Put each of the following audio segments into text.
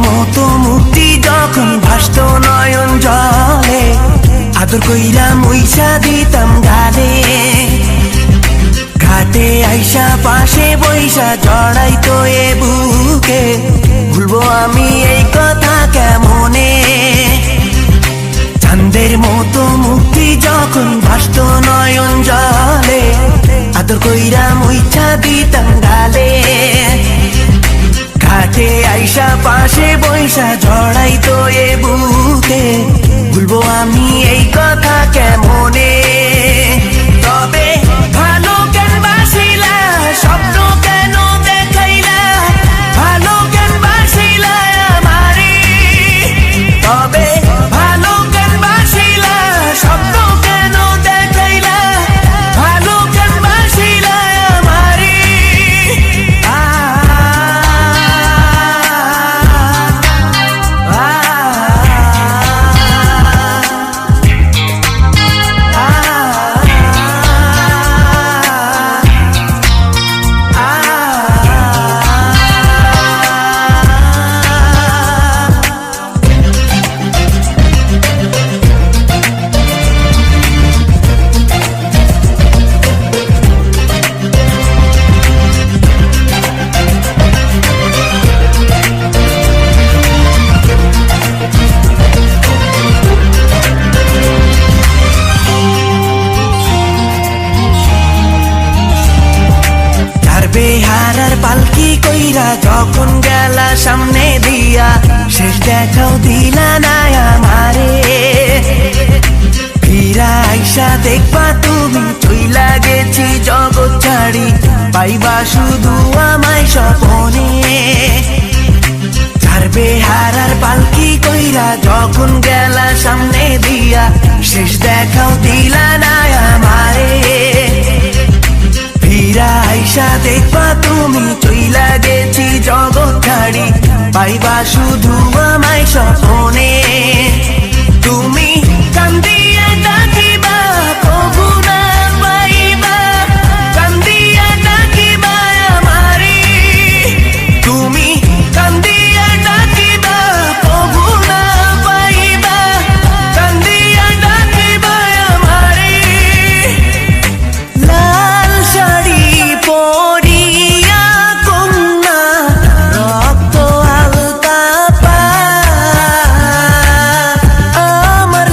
মতো মুক্তি যখন ভাসত নয়ন জলে, আদর কইরা মুইসা দিতাম গালে। ঘাটে আইসা পাশে বইসা জড়াইতো এ বুকে, ভুলবো আমি এই কথা কেমনে। চাঁদের মতো মুক্তি যখন ভাসত নয়ন জলে, আদর কইরা মুইসা দিতাম গালে। ঘাটে আইসা পাশে বইসা জড়াইতো এ বুকে, ভুলবো আমি এই কথা কেমনে। তবে ভালো কেন বাসিলা, স্বপ্ন কেন দেখাইলা, ভালো কেন বাসিলা আমারে। তবে ভালো কেন বাসিলা, স্বপ্ন কেন দেখাইলা, ভালো কেন বাসিলা আমারে। বেহারার পালকি কইরা যখন গেলা সামনে দিয়া, শেষ দেখাও দিলা না আমারে। ফিরা আইসা দেখবা তুমি চইলা গেছি জগৎ ছাড়ি, পাইবা শুধু আমায় স্বপনে। চার বেহারার পালকি কইরা যখন গেলা সামনে দিয়া, শেষ দেখাও দিলা না আমারে। ফিরা আইসা দেখবা তুমি চইলা গেছি জগৎ ছাড়ি, পাইবা শুধু আমায় স্বপনে। তুমি কান্দিয়া ডাকিবা কবু না পাইবা, কান্দিয়া ডাকিবা আমারে। তুমি কান্দিয়া ডাকিবা কবু না পাইবা, কান্দিয়া ডাকিবা আমারে। লাল শাড়ি পরিয়া কন্যা, রক্ত আলতা পা, আমার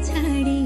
ছাড়ি